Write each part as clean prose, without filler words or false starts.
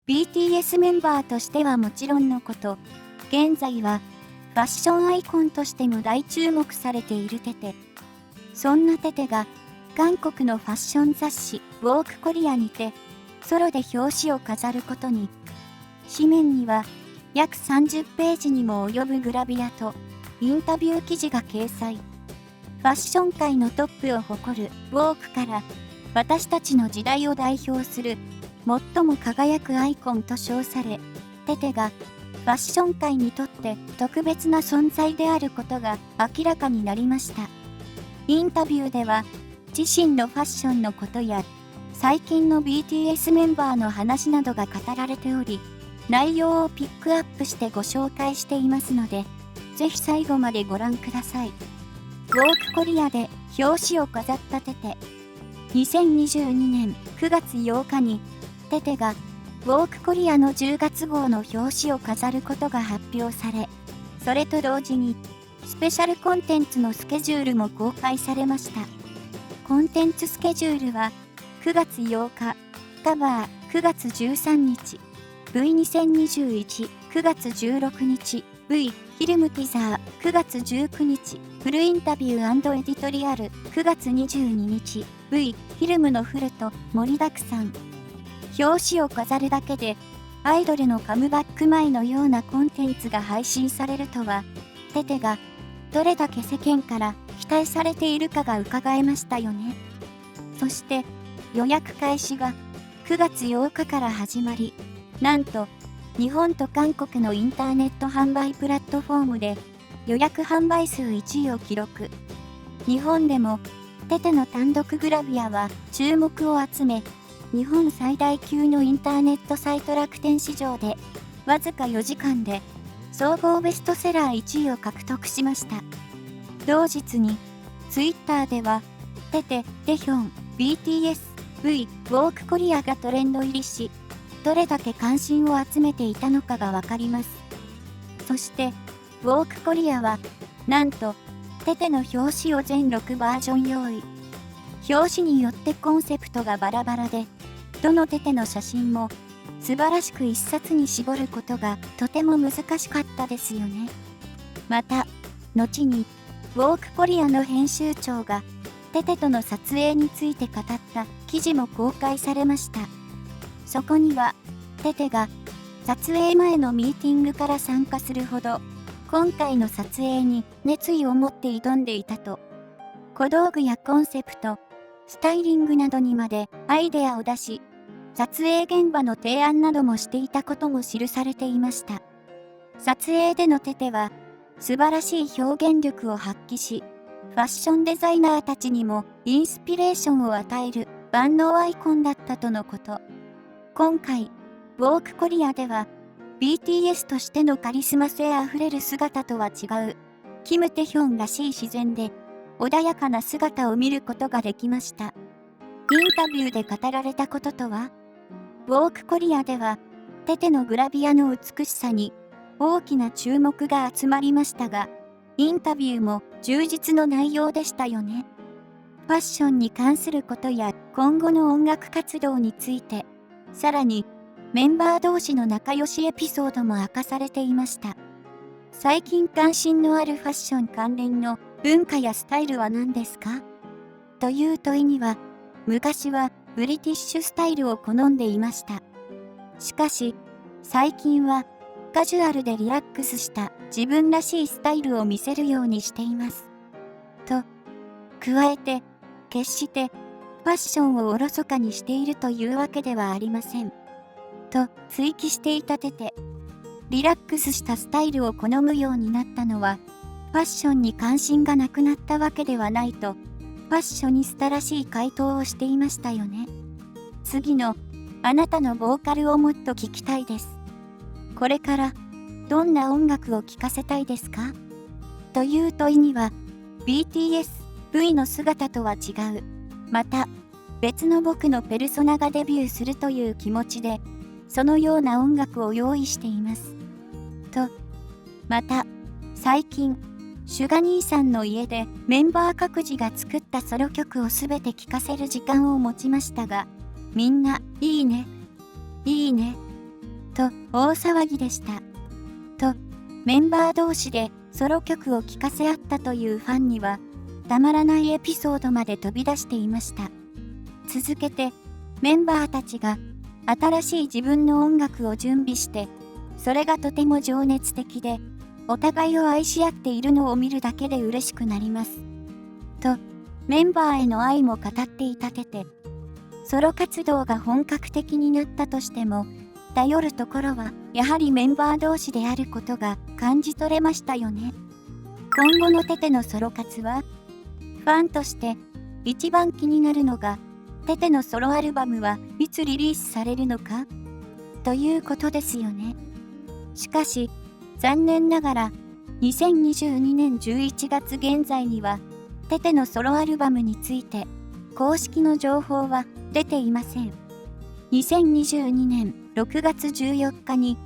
BTS メンバーとしてはもちろんのこと、現在はファッションアイコンとしても大注目されているテテ。そんなテテが、韓国のファッション雑誌、ウォークコリアにて、ソロで表紙を飾ることに。紙面には、約30ページにも及ぶグラビアと、インタビュー記事が掲載。ファッション界のトップを誇るウォークから、私たちの時代を代表する、最も輝くアイコンと称され、テテが、ファッション界にとって特別な存在であることが明らかになりました。インタビューでは、自身のファッションのことや、最近の BTS メンバーの話などが語られており、内容をピックアップしてご紹介していますので、ぜひ最後までご覧ください。ウォークコリアで表紙を飾ったテテ。2022年9月8日に、テテがウォークコリアの10月号の表紙を飾ることが発表され、それと同時に、スペシャルコンテンツのスケジュールも公開されました。コンテンツスケジュールは、9月8日、カバー9月13日、V2021、9月16日、V、フィルムティザー9月19日、フルインタビュー&エディトリアル9月22日、V、フィルムのフルと盛りだくさん。表紙を飾るだけで、アイドルのカムバック前のようなコンテンツが配信されるとは、テテがどれだけ世間から期待されているかが伺えましたよね。そして予約開始が9月8日から始まり、なんと日本と韓国のインターネット販売プラットフォームで予約販売数1位を記録。日本でもテテの単独グラビアは注目を集め、日本最大級のインターネットサイト楽天市場でわずか4時間で総合ベストセラー1位を獲得しました。同日にツイッターではテテ、テヒョン、BTS、V、ウォークコリアがトレンド入りし、どれだけ関心を集めていたのかがわかります。そしてウォークコリアはなんとテテの表紙を全6バージョン用意。表紙によってコンセプトがバラバラで、どのテテの写真も素晴らしく一冊に絞ることがとても難しかったですよね。また、後にウォークコリアの編集長がテテとの撮影について語った記事も公開されました。そこには、テテが撮影前のミーティングから参加するほど、今回の撮影に熱意を持って挑んでいたと、小道具やコンセプト、スタイリングなどにまでアイデアを出し、撮影現場の提案などもしていたことも記されていました。撮影でのテテは、素晴らしい表現力を発揮し、ファッションデザイナーたちにもインスピレーションを与える万能アイコンだったとのこと。今回、ウォークコリアでは、BTS としてのカリスマ性あふれる姿とは違う、キム・テヒョンらしい自然で、穏やかな姿を見ることができました。インタビューで語られたこととは、ウォークコリアでは、テテのグラビアの美しさに大きな注目が集まりましたが、インタビューも充実の内容でしたよね。ファッションに関することや今後の音楽活動について、さらにメンバー同士の仲良しエピソードも明かされていました。最近関心のあるファッション関連の文化やスタイルは何ですか？という問いには、昔はブリティッシュスタイルを好んでいました。しかし、最近はカジュアルでリラックスした自分らしいスタイルを見せるようにしています。と、加えて、決してファッションをおろそかにしているというわけではありません。と追記していたテテ。リラックスしたスタイルを好むようになったのは、ファッションに関心がなくなったわけではないと、ファッショニスタらしい回答をしていましたよね。次の、あなたのボーカルをもっと聞きたいです。これから、どんな音楽を聴かせたいですか？という問いには、BTS、V の姿とは違う。また、別の僕のペルソナがデビューするという気持ちで、そのような音楽を用意しています。と、また、最近、シュガ兄さんの家でメンバー各自が作ったソロ曲をすべて聴かせる時間を持ちましたが、みんな、いいね、いいね、と大騒ぎでした。と、メンバー同士でソロ曲を聴かせ合ったというファンには、たまらないエピソードまで飛び出していました。続けて、メンバーたちが新しい自分の音楽を準備して、それがとても情熱的で、お互いを愛し合っているのを見るだけで嬉しくなります。と、メンバーへの愛も語っていたテテ。ソロ活動が本格的になったとしても、頼るところはやはりメンバー同士であることが感じ取れましたよね。今後のテテのソロ活は、ファンとして一番気になるのが、テテのソロアルバムはいつリリースされるのかということですよね。しかし、残念ながら2022年11月現在には、テテのソロアルバムについて公式の情報は出ていません。2022年6月14日に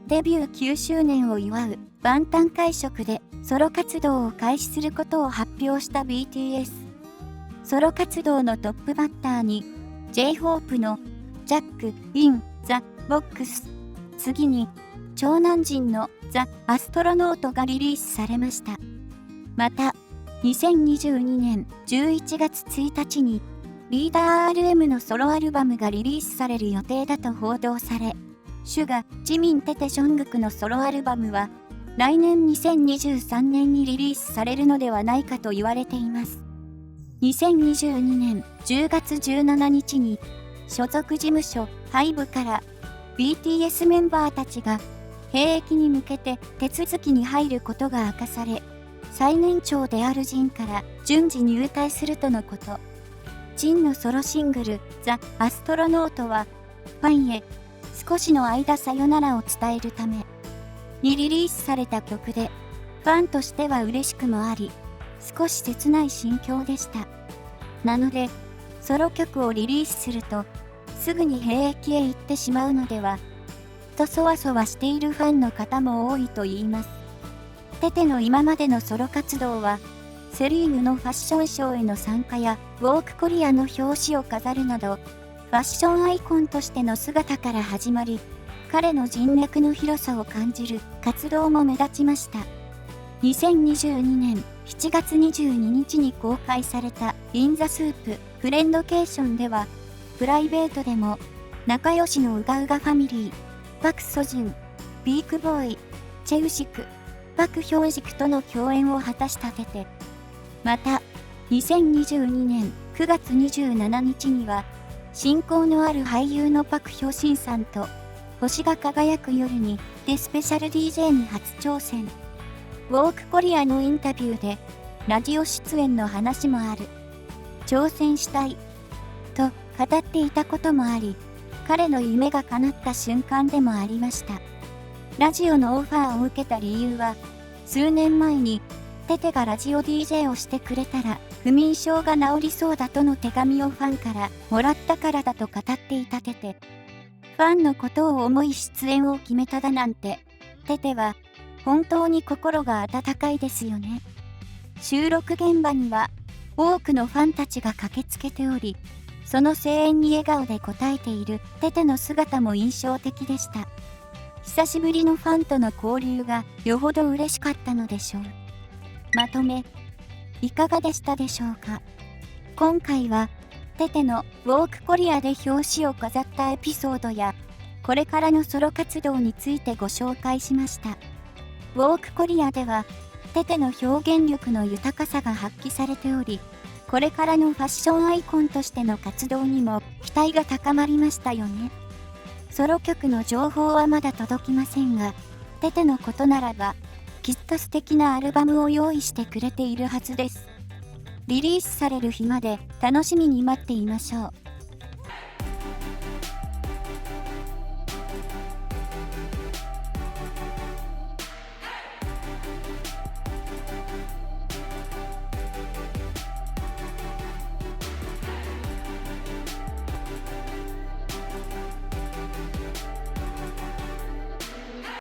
デビュー9周年を祝う万端会食でソロ活動を開始することを発表した BTS。ソロ活動のトップバッターに J-HOPE のジャック・イン・ザ・ボックス、次に長男人のザ・アストロノートがリリースされました。また、2022年11月1日にリーダー RM のソロアルバムがリリースされる予定だと報道され、シュガ、ジミンテテショングクのソロアルバムは来年2023年にリリースされるのではないかと言われています。2022年10月17日に所属事務所HYBEから BTS メンバーたちが兵役に向けて手続きに入ることが明かされ、最年長であるジンから順次入隊するとのこと。ジンのソロシングルザ・アストロノートはファンへ少しの間さよならを伝えるためにリリースされた曲で、ファンとしては嬉しくもあり、少し切ない心境でした。なので、ソロ曲をリリースするとすぐに兵役へ行ってしまうのではとそわそわしているファンの方も多いと言います。テテの今までのソロ活動は、セリーヌのファッションショーへの参加やウォークコリアの表紙を飾るなど、ファッションアイコンとしての姿から始まり、彼の人脈の広さを感じる活動も目立ちました。2022年7月22日に公開されたインザスープフレンドケーションでは、プライベートでも仲良しのウガウガファミリー、パクソジュン、ビークボーイ、チェウシク、パクヒョンジクとの共演を果たしたテテ。また、2022年9月27日には、親交のある俳優のパクヒョシンさんと、星が輝く夜にでスペシャル DJ に初挑戦。ウォークコリアのインタビューで、ラジオ出演の話もある。挑戦したい。と語っていたこともあり、彼の夢が叶った瞬間でもありました。ラジオのオファーを受けた理由は、数年前に、テテがラジオ DJ をしてくれたら不眠症が治りそうだとの手紙をファンからもらったからだと語っていたテテ。ファンのことを思い出演を決めただなんて、テテは本当に心が温かいですよね。収録現場には多くのファンたちが駆けつけており、その声援に笑顔で応えているテテの姿も印象的でした。久しぶりのファンとの交流がよほど嬉しかったのでしょう。まとめ、いかがでしたでしょうか。今回は、テテのウォークコリアで表紙を飾ったエピソードや、これからのソロ活動についてご紹介しました。ウォークコリアでは、テテの表現力の豊かさが発揮されており、これからのファッションアイコンとしての活動にも期待が高まりましたよね。ソロ曲の情報はまだ届きませんが、テテのことならば、きっと素敵なアルバムを用意してくれているはずです。リリースされる日まで楽しみに待っていましょう。